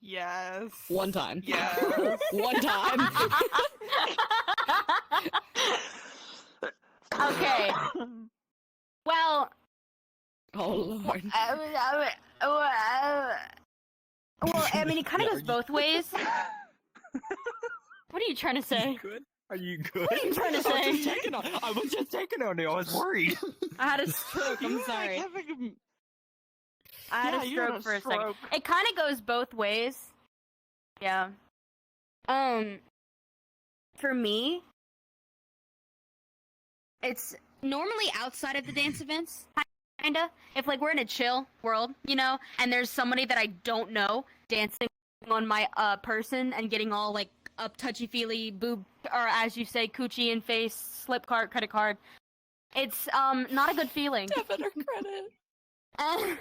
Yes. One time. Yes. One time. Okay. Well. Oh lord. Well, I mean, it kind of goes both ways. What are you trying to say? Good? Are you good? What are you trying to say? I was just taking on you. I was worried. I had a stroke. I'm sorry. I had a stroke for a second. It kind of goes both ways. Yeah. For me, it's normally outside of the dance events, kinda. If like we're in a chill world, you know, and there's somebody that I don't know dancing on my person and getting all like up touchy-feely, boob, or as you say, coochie in face, slip card, credit card. It's not a good feeling. Debit or credit.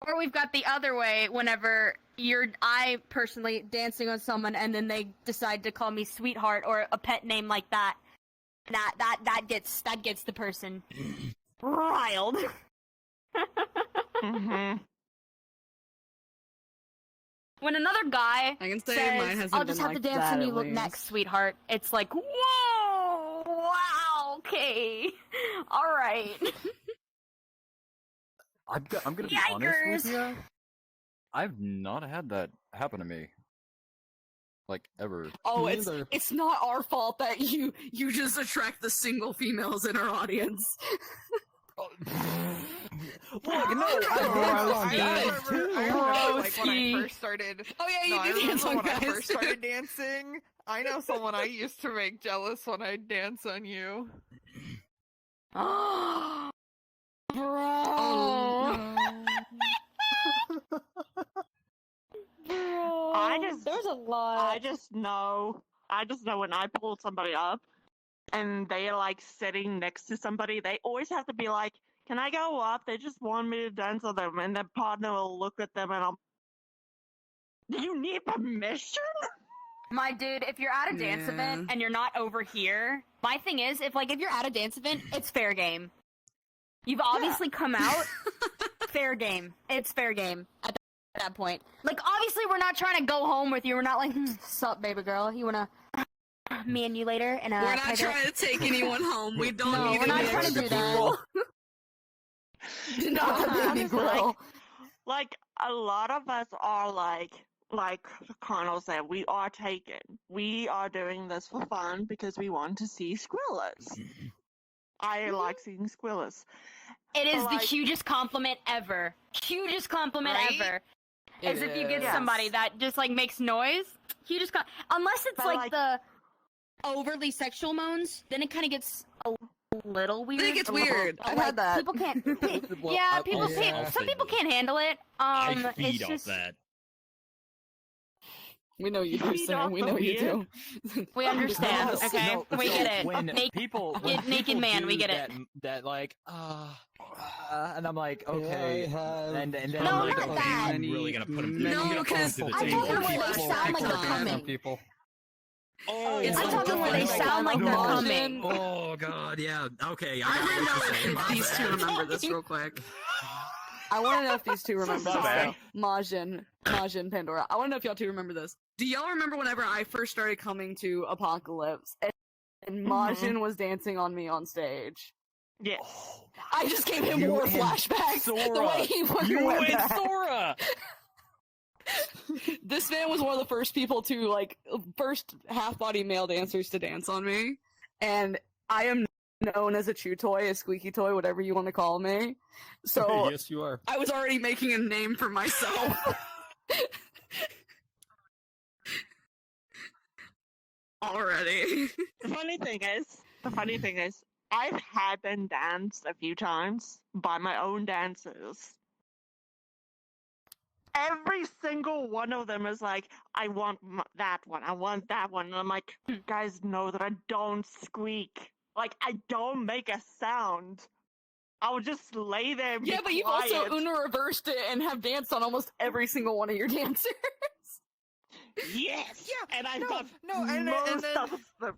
Or we've got the other way whenever I personally dancing on someone and then they decide to call me sweetheart or a pet name like that. That gets the person riled. Mm-hmm. When another guy I can say says, mine hasn't I'll just been have like to dance that, and you at look least. next, sweetheart, it's like, whoa, wow, okay, alright. I'm gonna be honest with you. I've not had that happen to me. Like, ever. Oh, Me it's neither. it's not our fault that you just attract the single females in our audience. Look, no, I guys, remember, too. like, when I Broski. first started. Oh yeah, No, I you do dance remember on when I guys. first started dancing. I know someone I used to make jealous when I dance on you. Bro. Oh, There's a lot. I just know when I pull somebody up and they're like sitting next to somebody, they always have to be like, can I go up? They just want me to dance with them. And their partner will look at them and do you need permission? My dude, if you're at a dance event Yeah. and you're not over here, my thing is, if you're at a dance event, it's fair game. You've obviously come out, fair game. It's fair game at that point. Like, obviously, we're not trying to go home with you. We're not like, sup, baby girl, you wanna me and you later? And we're not trying to take anyone home. We don't No, need we're not any trying to extra do that. people. Do not I'm baby just girl. Like a lot of us are like Connell said, we are taken. We are doing this for fun because we want to see Squirrels. I like seeing Squirrels. It is Like- the hugest compliment ever. Hugest compliment Right? ever. It As if you get is. somebody that just like makes noise. Hugest unless it's But, like like- the overly sexual moans, then it kind of gets a little weird. Then it gets A little- weird. but, I've like, had that. People can't. Well, Yeah, I'll people say can't. this. Some people can't handle it. I It's feed off just that. We know you do, Feed sir. off We the know you weird. do. we understand. No, Okay, no, we so get it. When Naked- people, naked man, do we get it. That like, and I'm like, okay, I have and then No, I'm like, not okay, that. I'm really gonna put him. No, I'm gonna put him because to the I'm table. talking where they sound like they're coming. people. Oh, It's I'm like talking where they the sound like they're coming. Oh god, yeah. Okay, I I want to know know what you're saying. if these two remember this real quick. I want to know if these two remember My this. bad. Though. Majin, Pandora. I want to know if y'all two remember this. Do y'all remember whenever I first started coming to Apocalypse and Majin was dancing on me on stage? Yes. I just gave him You more and flashbacks. The Sora. way he fucking You went and back. Sora. This man was one of the first people to first half-body male dancers to dance on me, and I am known as a chew toy, a squeaky toy, whatever you want to call me. So Yes, you are. I was already making a name for myself. Already. The funny thing is, I've had been danced a few times by my own dancers. Every single one of them is like, I want that one, I want that one. And I'm like, you guys know that I don't squeak. Like, I don't make a sound. I would just lay there and be Yeah, but you've quiet. also Una reversed it and have danced on almost every single one of your dancers. Yes! Yeah, And I've no, got no, and most then- of them.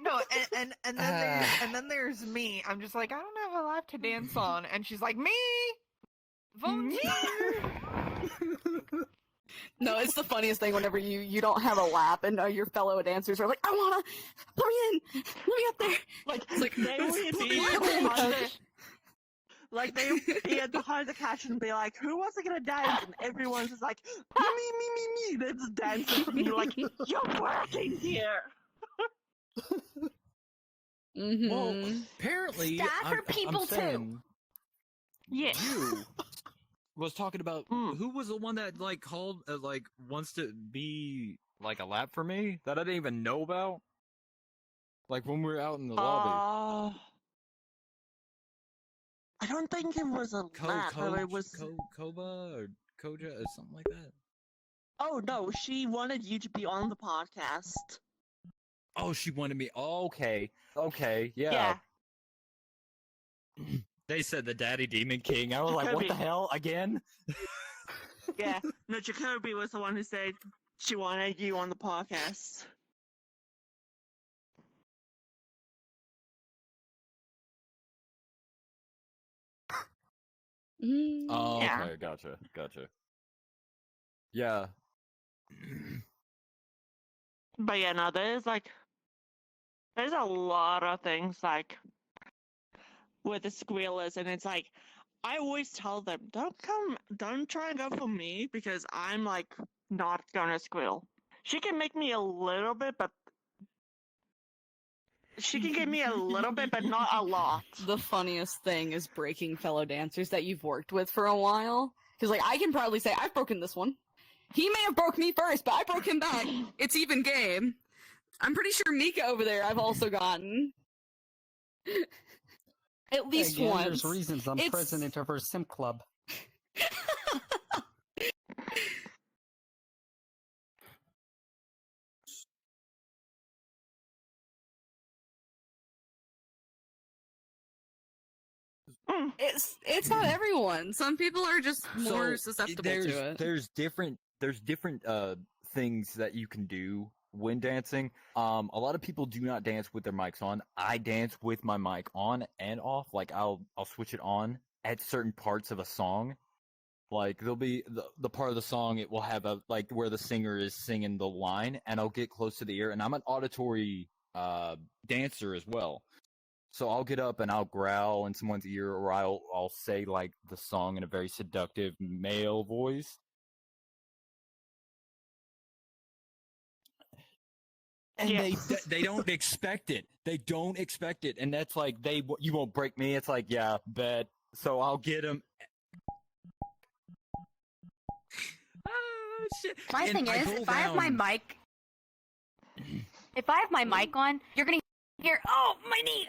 No, and then there's me. I'm just like, I don't have a life to dance on, and she's like, me. Volunteer. No, it's the funniest thing whenever you don't have a lap and your fellow dancers are like, I wanna, put me in, let me up there. Like, It's like, they would be behind the, like they would be behind the couch and be like, "Who wants to get a dance?" And everyone's just like, "Me." They're just dancing from you, like, "You're working here." Mm-hmm. Well, apparently, Staff I'm, are people I'm too. saying Yeah. you was talking about Mm. who was the one that like called like wants to be Like a lap for me that I didn't even know about. Like when we were out in the lobby. I don't think it was a lap, but it was. Koba or Koja or something like that. Oh no, she wanted you to be on the podcast. Oh, she wanted me. Oh, Okay. Okay. Yeah. they said the Daddy Demon King. I was like, what the Jacoby. hell again? Yeah. No, Jacoby was the one who said she wanted you on the podcast. Oh, Yeah. okay. Gotcha. Yeah. But yeah, no, there's a lot of things like with the squealers, and it's like I always tell them, don't try and go for me because I'm like not gonna squeal. She can make me a little bit, but she can give me a little bit, but not a lot. The funniest thing is breaking fellow dancers that you've worked with for a while. Because, like, I can proudly say, I've broken this one. He may have broke me first, but I broke him back. It's even game. I'm pretty sure Mika over there I've also gotten. At least Again, once. there's reasons I'm It's- president of her sim club. Mm. It's not everyone. Some people are just more So, susceptible there's, to it. There's different things that you can do when dancing. A lot of people do not dance with their mics on. I dance with my mic on and off. Like I'll switch it on at certain parts of a song. Like there'll be the part of the song it will have a like where the singer is singing the line, and I'll get close to the ear, and I'm an auditory dancer as well. So I'll get up and I'll growl in someone's ear, or I'll say like the song in a very seductive male voice. And Yeah. they don't expect it. They don't expect it, and that's like you won't break me. It's like, yeah, bet. So I'll get them. Oh shit! My And thing I is, go if I have my around- mic on, you're gonna hear, oh, my knee,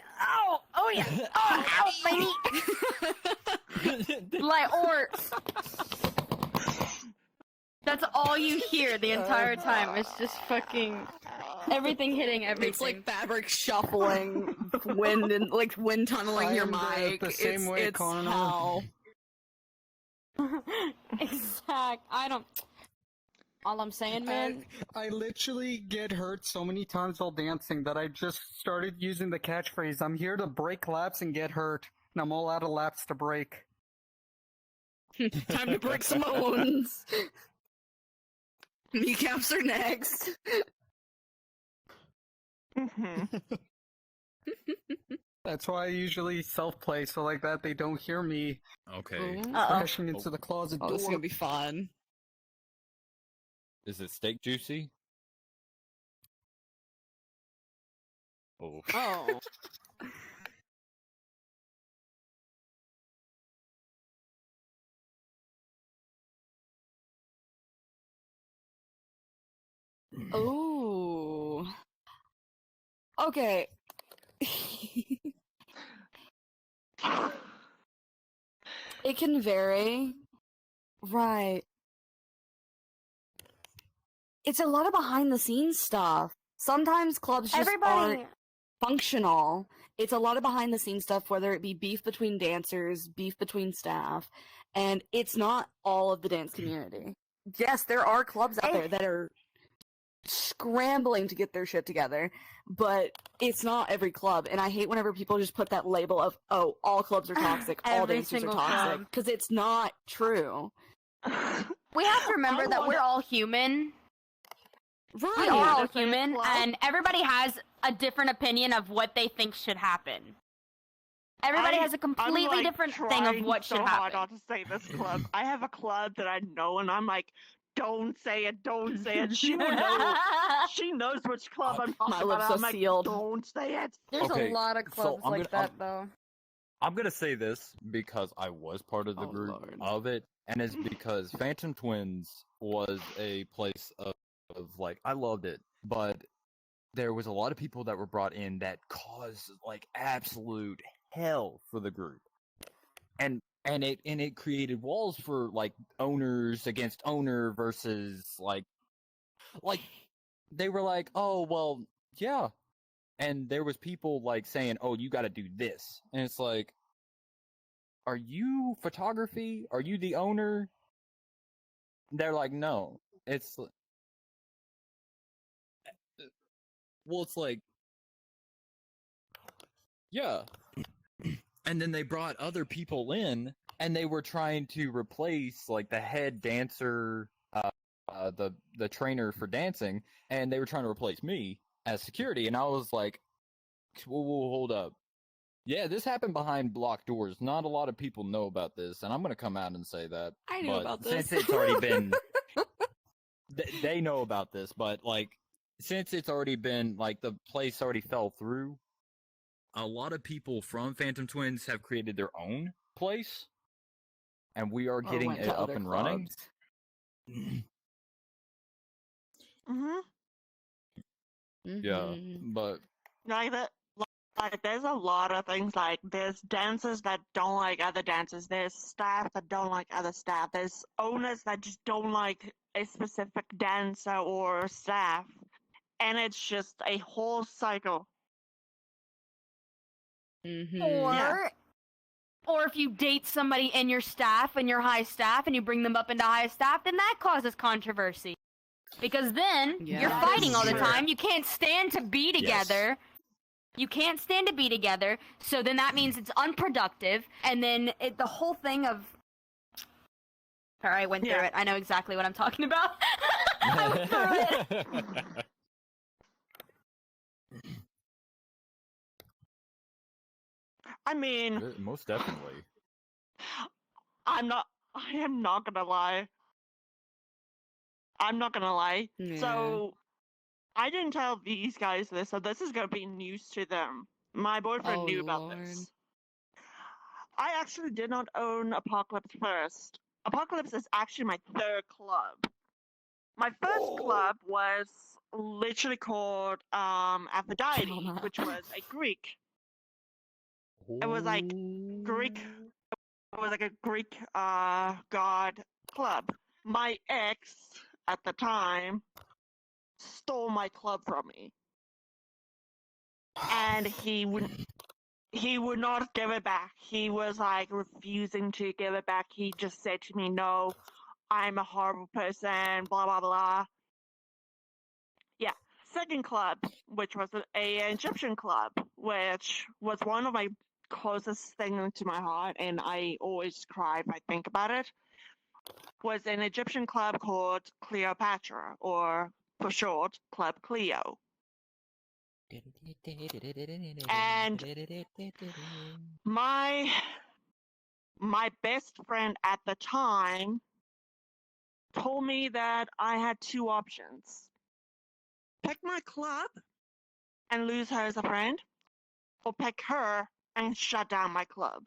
oh yeah, oh, ow, my knee. Like, or that's all you hear the entire time. It's just fucking everything hitting everything. It's like fabric shuffling, wind tunneling your I am mic. the same way, it's Connor. hell. exact. I don't. All I'm saying, man. I literally get hurt so many times while dancing that I just started using the catchphrase, I'm here to break laps and get hurt, and I'm all out of laps to break. Time to break some bones. Kneecaps are next. Mhm. That's why I usually self-play, so like that they don't hear me Okay. Uh-oh. crashing into the closet Oh, door. this is gonna be fun. Is it steak juicy? Oh. Oh. Ooh. Okay. It can vary. Right. It's a lot of behind the scenes stuff. Sometimes clubs just aren't functional. It's a lot of behind the scenes stuff, whether it be beef between dancers, beef between staff, and it's not all of the dance community. Yes, there are clubs out there that are scrambling to get their shit together, but it's not every club, and I hate whenever people just put that label of, oh, all clubs are toxic, all Every dancers are single toxic, club. because it's not true. We have to remember I that we're wanna- all human. We Right. are all Different human, club. and everybody has a different opinion of what they think should happen. Everybody has a completely I'm, like, different thing of trying what so should hard happen. not to say this club. I have a club that I know, and I'm like, don't say it, don't say it. She will know. She knows which club I'm talking My about. lips I'm are like, sealed. don't say it. There's Okay, a lot of so clubs I'm like gonna- that, though. I'm gonna say this because I was part of the Oh, group Lord. of it, and it's because Phantom Twins was a place of like I loved it, but there was a lot of people that were brought in that caused like absolute hell for the group, and it created walls for like owners against owner versus like they were like, oh well, yeah. And there was people like saying, "Oh, you got to do this," and it's like, "Are you photography? Are you the owner?" They're like, "No." It's well, it's like, yeah. And then they brought other people in, and they were trying to replace like the head dancer, the trainer for dancing, and they were trying to replace me as security, and I was like, whoa, hold up. Yeah, this happened behind blocked doors. Not a lot of people know about this, and I'm gonna come out and say that. I knew but about this. since it's already been, they know about this, but like, since it's already been like the place already fell through, a lot of people from Phantom Twins have created their own place, and we are Or getting went it to up other and running. clubs. Mm-hmm. Yeah, Mhm. but Like that. Like, there's a lot of things. Like, there's dancers that don't like other dancers. There's staff that don't like other staff. There's owners that just don't like a specific dancer or staff, and it's just a whole cycle. Mhm. Or, or if you date somebody in your staff and your high staff, and you bring them up into high staff, then that causes controversy. Because then Yeah. you're That fighting is all the true. time. You can't stand to be together. You can't stand to be together. So then that means it's unproductive. And then the whole thing of. Alright, I went through Yeah. it. I know exactly what I'm talking about. I went through it. I mean, most definitely. I am not gonna lie. I'm not gonna lie. Yeah. So, I didn't tell these guys this, so this is gonna be news to them. My boyfriend Oh, knew about Lord. this. I actually did not own Apocalypse first. Apocalypse is actually my third club. My first club was literally called Aphrodite, Drama. which was a Greek. It was like Greek. It was like a Greek god club. My ex at the time stole my club from me, and he would not give it back. He was like refusing to give it back. He just said to me, "No, I'm a horrible person." Blah blah blah. Yeah. Second club, which was a Egyptian club, which was one of my closest things to my heart, and I always cry if I think about it, was an Egyptian club called Cleopatra, or for short, Club Cleo. And my best friend at the time told me that I had two options: pick my club and lose her as a friend, or pick her and shut down my club.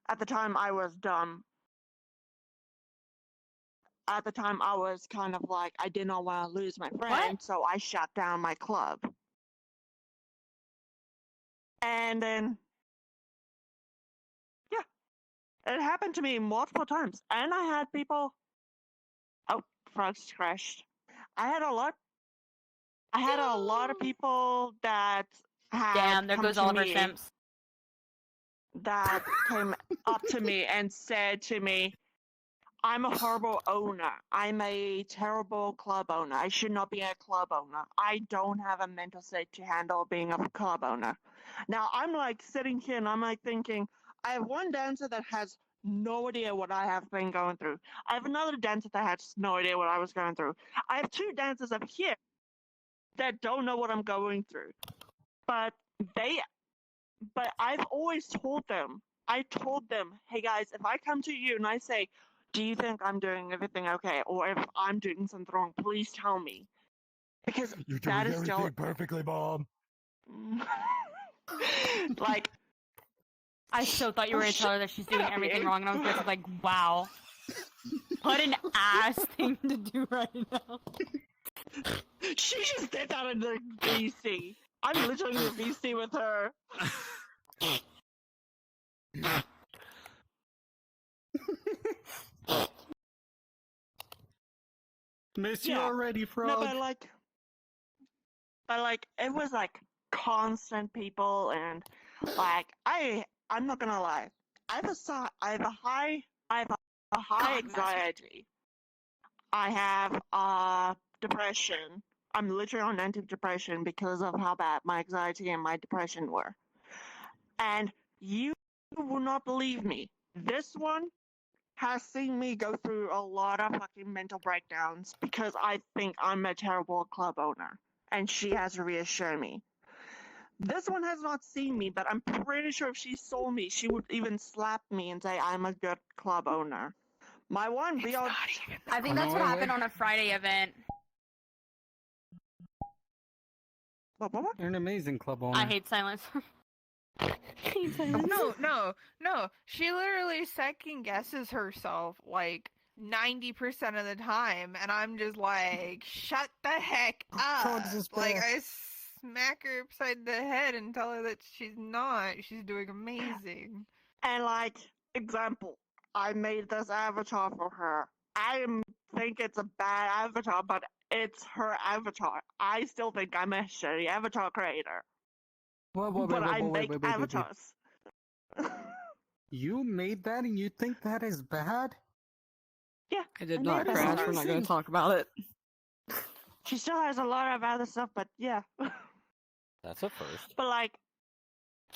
At the time, I was dumb. At the time, I was kind of like, I did not want to lose my friend, so I shut down my club. And then, yeah, it happened to me multiple times. And I had people. Oh, frogs crashed. I had a lot of people that had Damn, there come goes to all of our me simps. that came up to me and said to me, I'm a horrible owner. I'm a terrible club owner. I should not be a club owner. I don't have a mental state to handle being a club owner. Now I'm like sitting here and I'm like thinking, I have one dancer that has no idea what I have been going through. I have another dancer that has no idea what I was going through. I have two dancers up here that don't know what I'm going through. But they but I've always told them, hey guys, if I come to you and I say, do you think I'm doing everything okay? Or if I'm doing something wrong, please tell me. Because You're that is perfectly, Mom. like, I so thought you were Oh, gonna tell her that she's doing up, everything Ian. wrong, and I was just like, wow. What an ass thing to do right now. she just did that in the VC. I'm literally in the VC with her. Miss you Yeah. already, Frog. No, but like, it was like constant people, and like, I'm not gonna lie, I have a high anxiety. I have depression. I'm literally on antidepressant because of how bad my anxiety and my depression were. And you will not believe me. This one has seen me go through a lot of fucking mental breakdowns because I think I'm a terrible club owner. And she has to reassure me. This one has not seen me, but I'm pretty sure if she saw me, she would even slap me and say I'm a good club owner. My one beyond. I think Oh, that's no, what wait, happened wait. on a Friday event. What? You're an amazing club owner. I hate silence. I hate silence. No. She literally second guesses herself like 90% of the time, and I'm just like, shut the heck up. Frogs is Like, back. I smack her upside the head and tell her that she's not. She's doing amazing. And like, example, I made this avatar for her. Think it's a bad avatar, but it's her avatar. I still think I'm a shitty avatar creator, but I make wait. avatars. You made that and you think that is bad? I did I not made crash. that. We're not going Amazing. to talk about it. She still has a lot of other stuff, but yeah. That's a first. But like,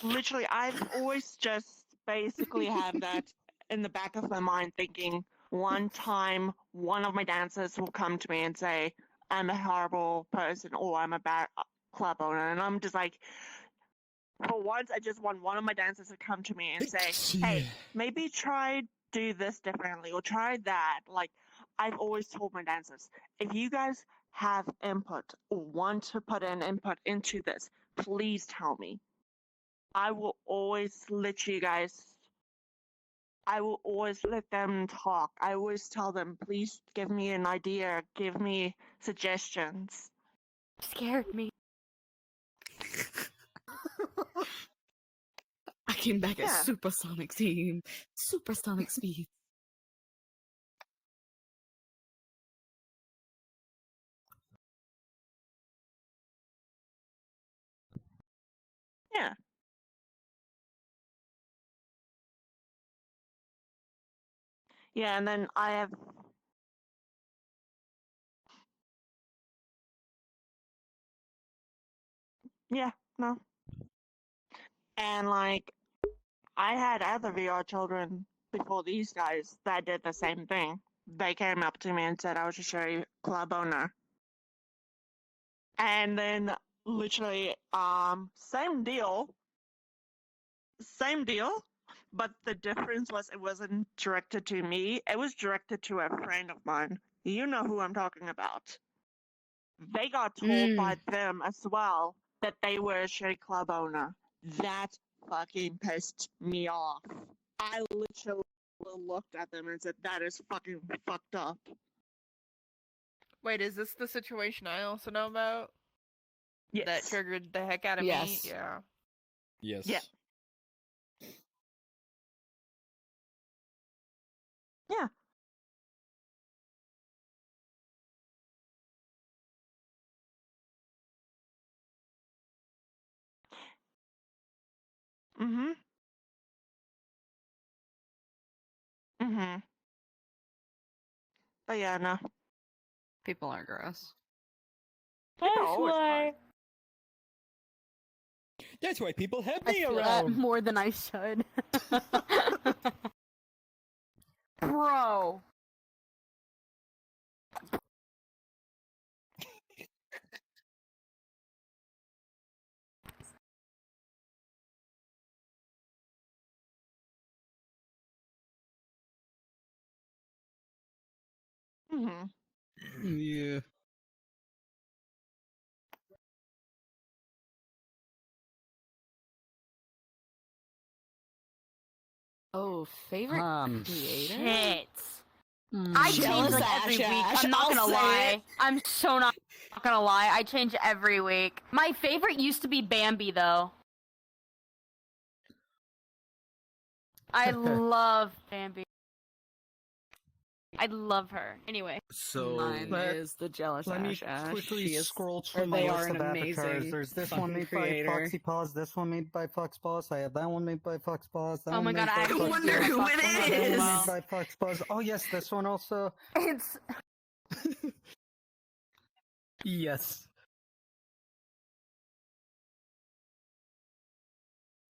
literally, I've always just basically have that in the back of my mind, thinking one time one of my dancers will come to me and say, I'm a horrible person or I'm a bad club owner. And I'm just like, for once, I just want one of my dancers to come to me and say, hey, maybe try do this differently or try that. Like, I've always told my dancers, if you guys have input or want to put an input into this, please tell me. I will always let you guys. I will always let them talk. I always tell them, please give me an idea, give me suggestions. Scared me. I came back Yeah. at supersonic team. Supersonic speed. Yeah. Yeah, and then I have. Yeah, no. And like, I had other VR children before these guys that did the same thing. They came up to me and said I was a Sherry club owner. And then literally, same deal. Same deal. But the difference was it wasn't directed to me. It was directed to a friend of mine. You know who I'm talking about. They got told by them as well that they were a Sherry club owner. That fucking pissed me off. I literally looked at them and said, that is fucking fucked up. Wait, is this the situation I also know about? Yes. That triggered the heck out of Yes. me? Yeah. Yes. Yeah. Yeah. Mm-hmm. Mm-hmm. But yeah, no. People are gross. People are always gross. That's why people have I me feel that around. more than I should. Bro. Hmm. Yeah. Oh, favorite creator? Shit. I change Jealous like Ash every week. Ash, I'm not I'll gonna say lie. it. I'm so not gonna lie. I change every week. My favorite used to be Bambi though. I love Bambi. I love her. Anyway. So Mine Let- is the jealous Let me Ash Ash. quickly She is- scroll or through my they list are of an avatars. amazing There's this fucking one made creator. by Foxy Paws, this one made by Fox Paws, I have that one made by Fox Paws, that Oh one my made god, by I Fox wonder Paws, who it that one is. made by Fox Paws. Oh yes, this one also. It's Yes.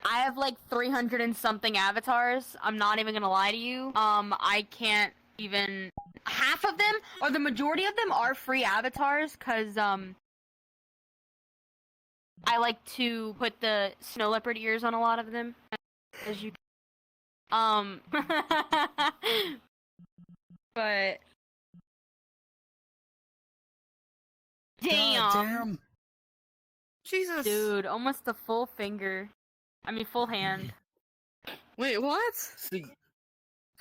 I have like 300 and something avatars. I'm not even gonna lie to you. I can't even. Half of them, or the majority of them, are free avatars, cause I like to put the snow leopard ears on a lot of them, as you. But God damn. Jesus. dude, almost a full finger. I mean, full hand. Wait, what? See,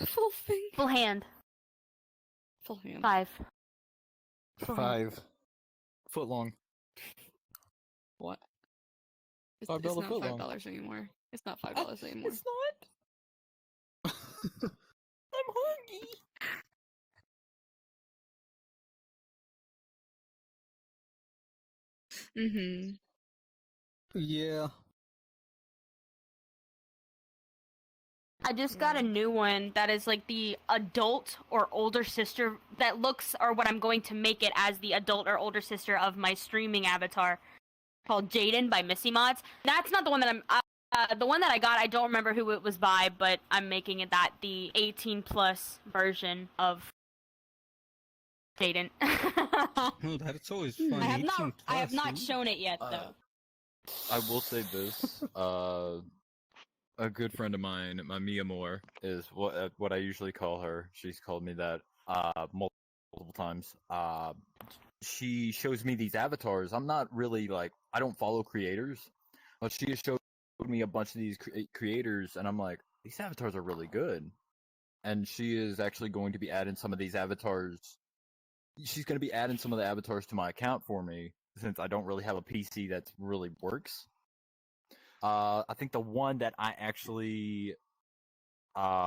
Full thing. Full hand. Full hand. 5. Full hand. 5 foot long. What? It's, $5 it's not foot long. $5 anymore. It's not $5 anymore. It's not. I'm hungry. Mm-hmm. Yeah. I just got a new one that is like the adult or older sister that looks, or what I'm going to make it as the adult or older sister of my streaming avatar, called Jaden by Missy Mods. That's not the one that the one that I got, I don't remember who it was by, but I'm making it that the 18 plus version of Jaden. Oh, that's always fun. I have 18 not, I have plus, not ooh. shown it yet though. I will say this. A good friend of mine, my Mia Moore, is what I usually call her. She's called me that multiple times. She shows me these avatars. I'm not really like, I don't follow creators, but she has showed me a bunch of these creators, and I'm like, these avatars are really good. And she is actually going to be adding some of these avatars. She's going to be adding some of the avatars to my account for me, since I don't really have a PC that really works. I think the one that I actually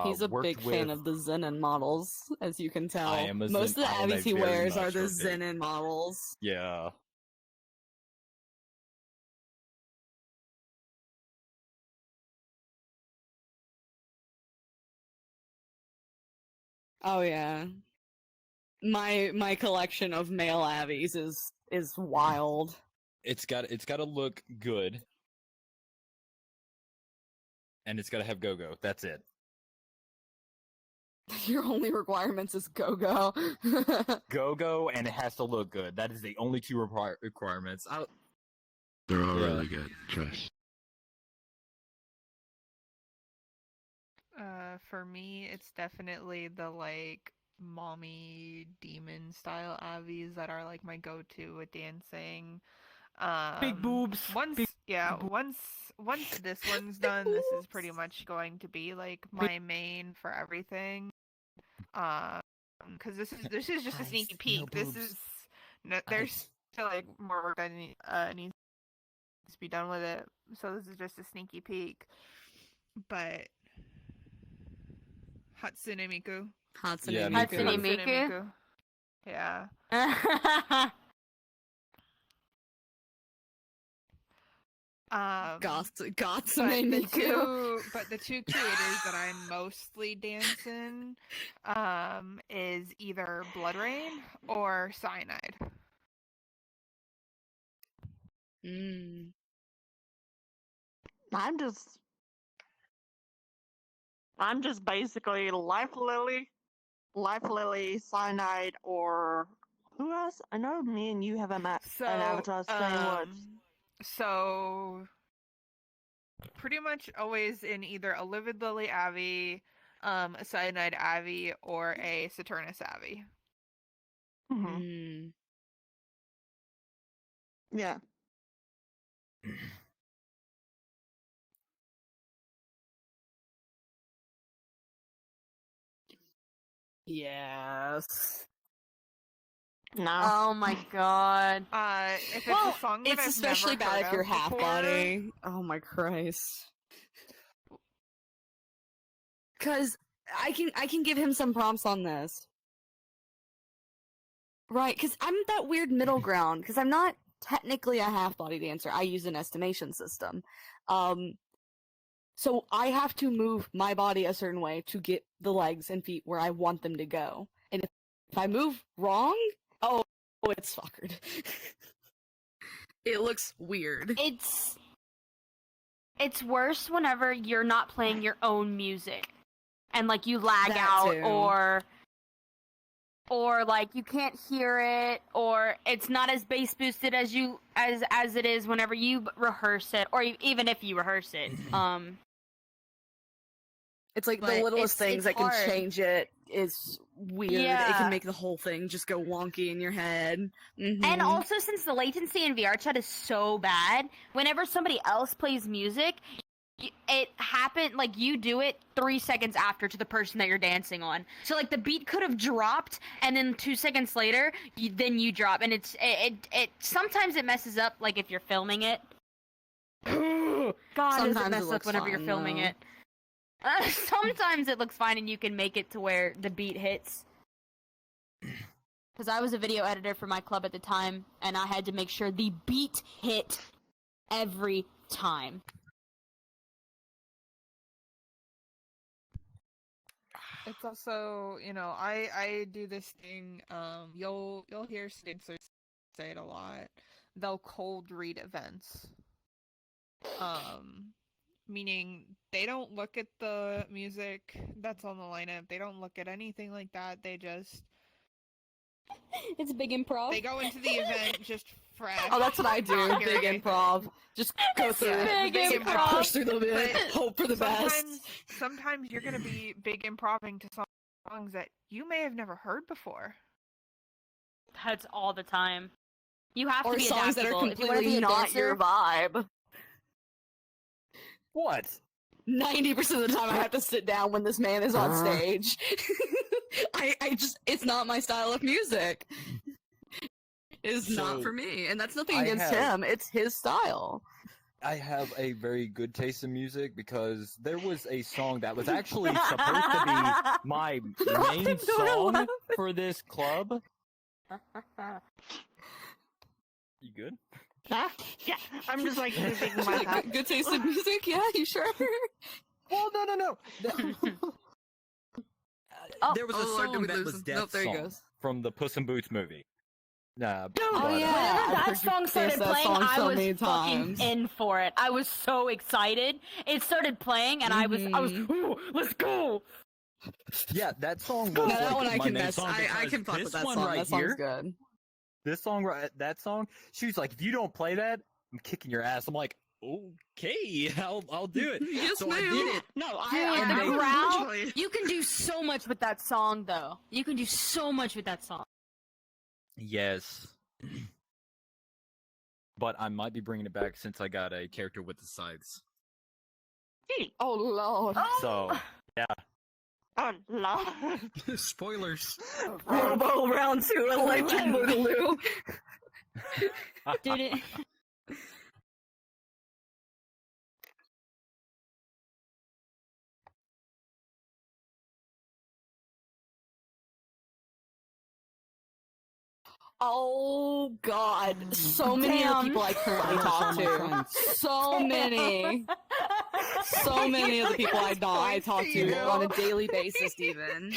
He's a worked big with, fan of the Zenon models, as you can tell. I am a Most of the I am a Abbeys he very wears are much the a big- Zenon models. Yeah. Oh yeah. My collection of male Abbeys is wild. It's got to look good, and it's got to have go-go. That's it. Your only requirements is go-go. Go-go, and it has to look good. That is the only two requirements. They're all Yeah. really good. Trust. For me, it's definitely the like mommy demon style Avies that are like my go-to with dancing. Big boobs. Once, yeah, once this one's done, this is pretty much going to be like my main for everything. Because this is just a Nice, sneaky no peek. This boobs. is there's still like more work that needs to be done with it. So this is just a sneaky peek. But Hatsune Miku. Hatsune Yeah, Miku. Hatsune Miku? Yeah. Gatsune Miku. But the two creators that I mostly dance in is either Blood Rain or Cyanide. Mm. I'm just basically Life Lily, Cyanide, or who else? I know me and you have an avatar saying words. So pretty much always in either a Livid Lily Avi, a Cyanide Avi, or a Saturnus Avi. Mm-hmm. Mm. Yeah. Yes. No. Oh my god. If it's Well, a song that it's I've especially never bad heard if you're of half before, body. Oh my Christ. Cause I can give him some prompts on this. Right, because I'm that weird middle ground, because I'm not technically a half-body dancer. I use an estimation system. So I have to move my body a certain way to get the legs and feet where I want them to go. And if I move wrong, oh, it's fuckered. It looks weird. It's worse whenever you're not playing your own music. And like you lag That out too. or like you can't hear it, or it's not as bass boosted as it is whenever you rehearse it, or even if you rehearse it. It's like But the littlest it's things that can hard. change it is weird. It Yeah. can make the whole thing just go wonky in your head. And Mhm. also, since the latency in VR chat is so bad, whenever somebody else plays music, it happened like you do it 3 seconds after to the person that you're dancing on. So like the beat could have dropped, and then 2 seconds later, then you drop, and it sometimes it messes up like if you're filming it. God, does Sometimes it it mess up looks whenever you're fine, filming though. it. Sometimes it looks fine, and you can make it to where the beat hits. Because I was a video editor for my club at the time, and I had to make sure the beat hit every time. it's also, I do this thing. You'll hear dancers say it a lot. They'll cold read events. Meaning they don't look at the music that's on the lineup. They don't look at anything like that. They just It's big improv. they go into the event just fresh. Oh, that's what I do. not Big hearing improv. Just go through Yeah, it. big I improv. push through the bit. But Hope for the best. Sometimes you're gonna be big improving to songs that you may have never heard before. That's all the time. You have Or to be songs that are adaptable. If you want to completely be a not dancer, your vibe. What? 90% of the time I have to sit down when this man is on stage. I just, it's not my style of music. It's not So, for me. And that's nothing I against have- him. It's his style. I have a very good taste in music because there was a song that was actually supposed to be my main Don't song laugh. for this club. You good? Huh? Yeah, I'm just like moving my head. Good taste in music? Yeah, you sure? Well, no. Oh. There was a Oh, Lord, did song we that lose was him? Death Nope, there he Song. goes. from the Puss in Boots movie. Nah. Oh, but, yeah. whenever I've that heard you song dance started that playing, song I so was many fucking times. in for it. I was so excited. It started playing, and I was, ooh, let's go. Yeah, that song was No, like that one I my can main mess. song I because can fuck this with that one song. right That song's here, good. this song, that song, she was like, if you don't play that, I'm kicking your ass. I'm like, Okay, I'll do it. Yes, so I ma'am. did it. No, Dude, I the would growl. literally- You can do so much with that song, though. You can do so much with that song. yes. But I might be bringing it back since I got a character with the scythes. Oh, Lord. So, Oh, Lord. Spoilers. Robo round 2 electric boogaloo. Did it? Oh god, so many of the people I currently Those talk are my to. friends. So many. So many of the people I talk to you. on a daily basis, even.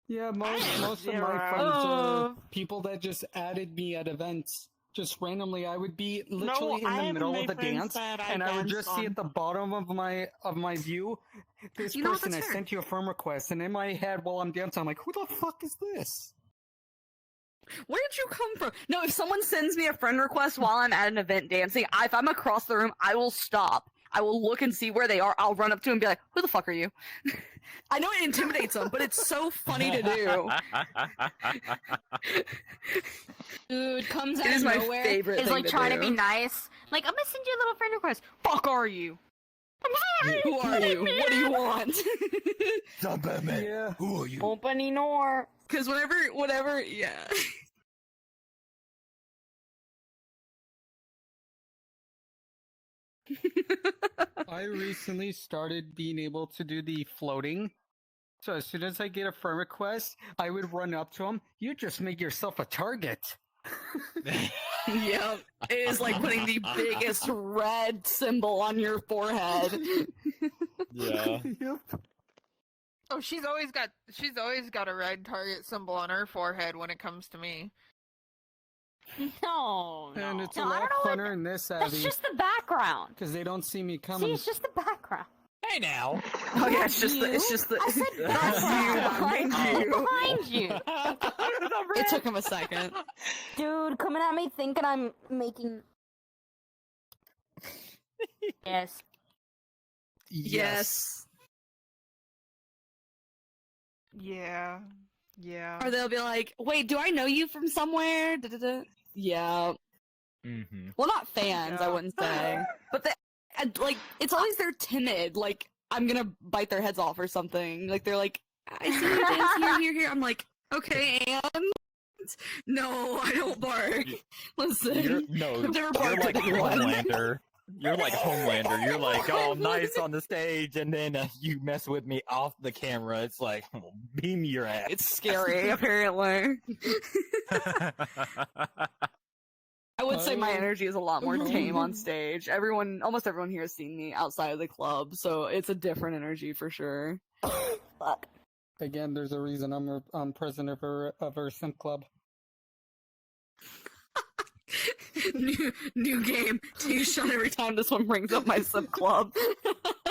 Yeah, most of my Zero. friends are people that just added me at events. Just randomly, I would be literally I in the have middle of many the friends dance, that I and I would danced just see on. at the bottom of my view, this You know what, person, I that's fair. sent you a friend request, and in my head while I'm dancing, I'm like, who the fuck is this? Where did you come from? No, if someone sends me a friend request while I'm at an event dancing, if I'm across the room, I will stop. I will look and see where they are. I'll run up to them and be like, who the fuck are you? I know it intimidates them, but it's so funny to do. Dude comes It out is of my nowhere. favorite Is thing like to trying to do. be nice. Like, I'm gonna send you a little friend request. Fuck are you? I'm sorry. Who are you? What do you want? Stop at me. Yeah. Who are you? Opening door. Because whatever, yeah. I recently started being able to do the floating. So as soon as I get a friend request, I would run up to them. You just make yourself a target. Yep. It is like putting the biggest red symbol on your forehead. Yeah. Yep. Oh, she's always got a red target symbol on her forehead when it comes to me. No, And no. it's a No, I lot don't know what- funner in this That's Abby just the background. because they don't see me See, coming. it's just the background. Hey now. Oh yeah, it's just the I said you background. behind I said you. behind you. It took him a second. Dude, coming at me thinking I'm making. Yes. Yes. Yeah. Yeah. Or they'll be like, "Wait, do I know you from somewhere?" Da-da-da. Yeah. Mm-hmm. Well, not fans, I Yeah. wouldn't say, but like it's always they're timid. Like I'm gonna bite their heads off or something. Like they're like, "I see you dance here." I'm like, "Okay, and no, I don't bark." Listen, I've never You're barked like at anyone. Homelander. You're like Homelander. You're like, oh, nice on the stage, and then you mess with me off the camera. It's like, beam your ass. It's scary, apparently. I would say my energy is a lot more tame on stage. Almost everyone here has seen me outside of the club, so it's a different energy for sure. Fuck. Again, there's a reason I'm president of our simp club. new game. Take a shot every time this one brings up my sub club.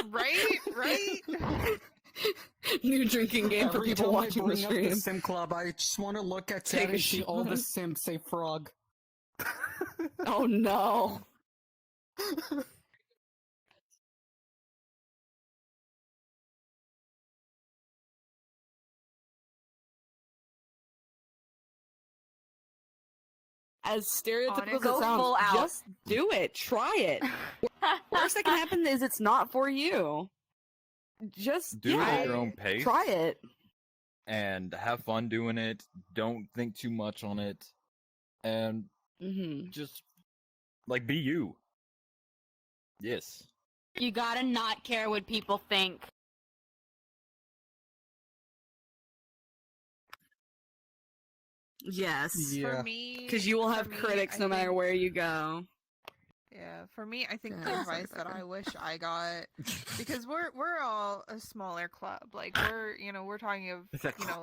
Right? Right? New drinking game for Every people time I watching the bring up the stream. sim club, I just want to look at Take chat a and see all the shot. simps say frog. Oh no. As stereotypical as Go it sounds, full out. just do it. Try it. Worst that can happen is it's not for you. Just Do it yeah, at your own pace. try it. And have fun doing it. Don't think too much on it. And Mm-hmm. just, like, be you. Yes. You gotta not care what people think. Yes. Yeah. For me, Because you will have for me, critics I no matter think- where you go. Yeah, for me, I think Yeah, the sorry, advice that Becca. I wish I got, because we're all a smaller club. Like we're talking of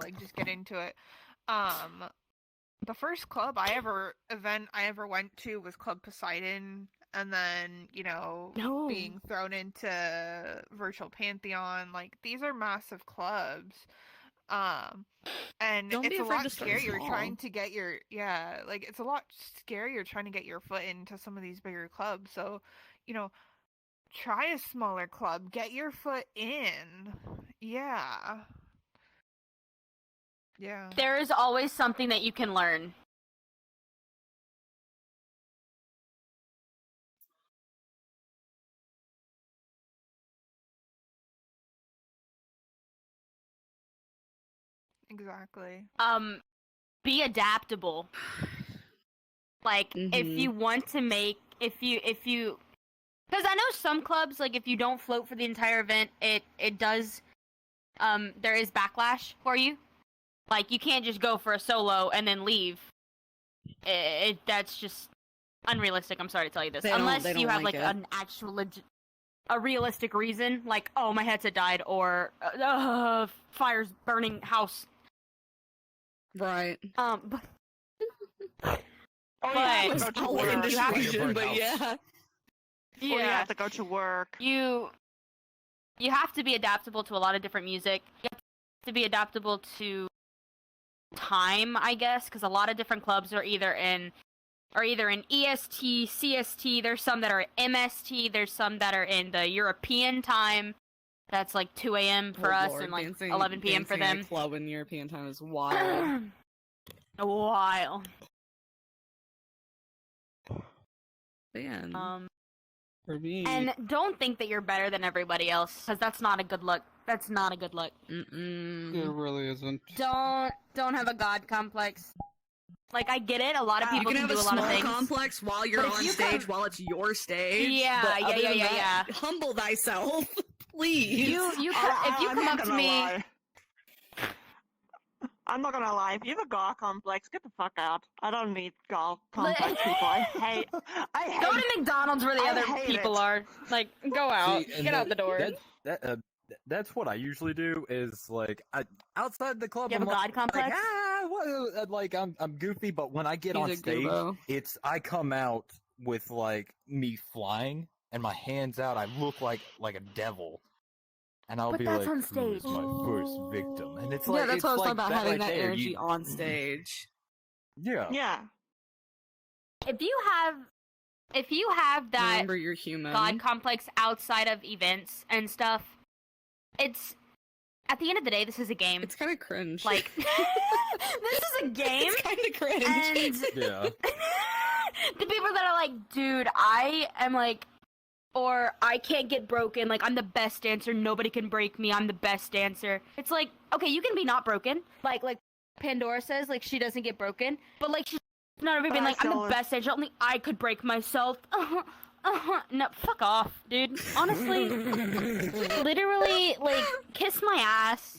like just get into it. The first club I ever went to was Club Poseidon, and then No. being thrown into Virtual Pantheon. Like these are massive clubs. And Don't be it's a afraid lot to start scarier small. trying to get like it's a lot scarier trying to get your foot into some of these bigger clubs. So, try a smaller club, get your foot in. Yeah. Yeah. There is always something that you can learn. Exactly. Be adaptable. Like, if Mhm. you want to make, if you, because I know some clubs, like, if you don't float for the entire event, it does, there is backlash for you. Like, you can't just go for a solo and then leave. That's just unrealistic. I'm sorry to tell you this. They don't- Unless they you don't have like like it. an actual a realistic reason, like, oh, my headset died, or fire's burning house. Right. But Or you have to But- go to All work. you have to- indecision, but yeah. Or you have to go to work. you have to be adaptable to a lot of different music. You have to be adaptable to time, I guess, because a lot of different clubs are either in EST, CST. There's some that are MST. There's some that are in the European time. That's like 2 a.m. for Oh, us Lord, and like dancing- 11 p.m. for dancing in them. a club in European time is wild. A while. But yeah. For me, And don't think that you're better than everybody else, because that's not a good look. That's not a good look. it Mm-mm. really isn't. Don't have a god complex. Like, I get it. A lot of You people can can have do a a lot of small things. complex while you're But if on you stage, come- while it's your stage. Yeah, but yeah, other yeah, than yeah, that, yeah. humble thyself, please. If you I'm come not up to gonna me, lie. I'm not gonna lie. If you have a gar complex, get the fuck out. I don't need gar complex people. I hate. go to McDonald's where the I other hate people it. are. Like, go out, See, and get out the door. That's what I usually do. Is like outside the club. You have I'm a god complex? like I'm goofy, but when I get He's on a stage, goobo. I come out with like me flying and my hands out. I look like a devil, and I'll But be that's like, on "Who is stage." my first victim?" And it's Yeah, like that's it's what I was like talking about, having right that there. energy on stage. Yeah. Yeah. If you have that Remember, you're human. god complex outside of events and stuff, it's at the end of the day, this is a game. It's kind of cringe. Like, this is a game, it's kind of cringe. and Yeah. the people that are like, dude, I am like, or I can't get broken, like, I'm the best dancer, nobody can break me, I'm the best dancer. It's like, okay, you can be not broken, like Pandora says, like, she doesn't get broken, but like, she's not ever been I like, I'm the still- best dancer, only I could break myself. No, fuck off, dude. Honestly, literally, like, kiss my ass.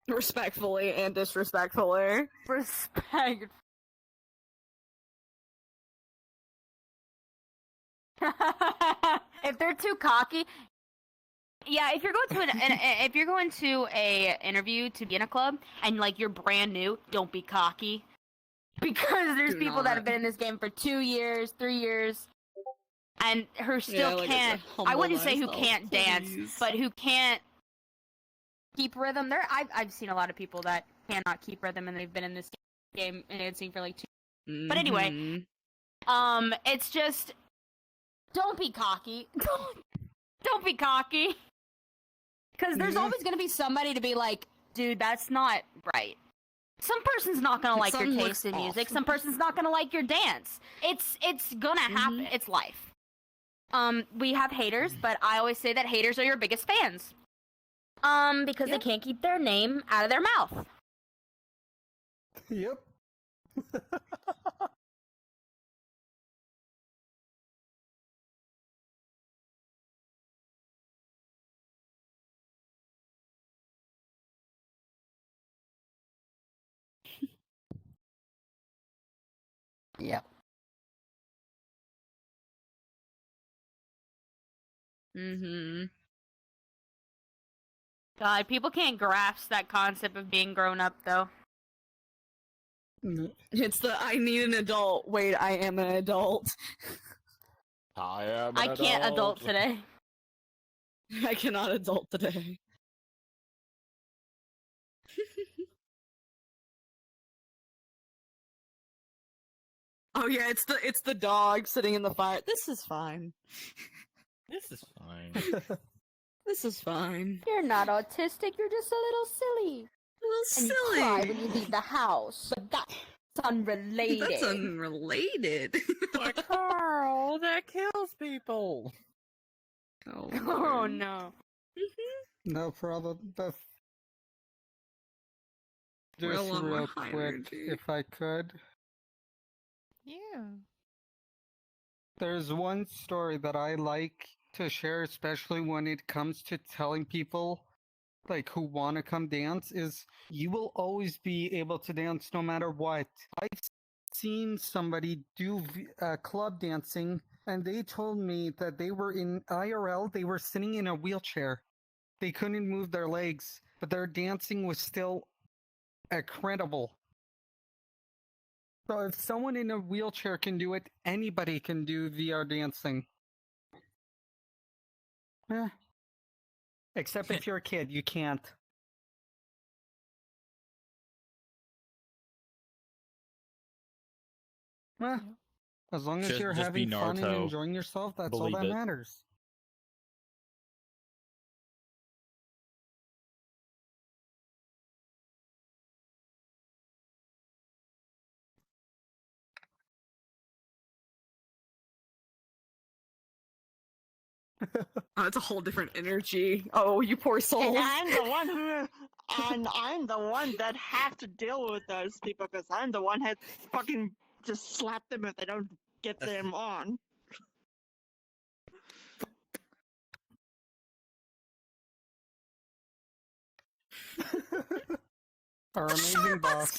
Respectfully and disrespectfully. Respect. If they're too cocky, yeah. If you're going to if you're going to a interview to be in a club and like you're brand new, don't be cocky, because there's Do people that not. have been in this game for 2 years, 3 years, and who still like I said, can't. I humble wouldn't say who thyself, can't dance, please. but who can't keep rhythm. I've seen a lot of people that cannot keep rhythm, and they've been in this game and dancing for like 2. But anyway, Mhm. it's just don't be cocky. Don't be cocky. Because there's Mhm. always gonna be somebody to be like, dude, that's not right. Some person's not gonna like your Something taste in looks music. off. Some person's not gonna like your dance. It's gonna happen. Mhm. It's life. We have haters, but I always say that haters are your biggest fans. Because Yep. they can't keep their name out of their mouth. Yep. Yep. Mhm. God, people can't grasp that concept of being grown up, though. It's the I need an adult. Wait, I am an adult. I am. I can't adult today. I cannot adult today. Oh yeah, it's the dog sitting in the fire. This is fine. This is fine. This is fine. You're not autistic, you're just a little silly. A little And you silly. cry when you leave the house. But that's unrelated. That's unrelated. Carl, that kills people. Oh, Oh Lord. no. No problem, Beth. We're a Just lot more real high quick, energy. if I could. Yeah. There's one story that I like to share, especially when it comes to telling people like who want to come dance is you will always be able to dance no matter what. I've seen somebody do club dancing, and they told me that they were in IRL, they were sitting in a wheelchair. They couldn't move their legs, but their dancing was still incredible. So if someone in a wheelchair can do it, anybody can do VR dancing. Yeah. Except if you're a kid, you can't. Well, as long as you're Just be having fun and Naruto. enjoying yourself, that's all Believe that it. matters. Oh, it's a whole different energy. Oh, you poor And souls. I'm the one that have to deal with those people because I'm the one that fucking just slap them if they don't get them on. Our amazing boss.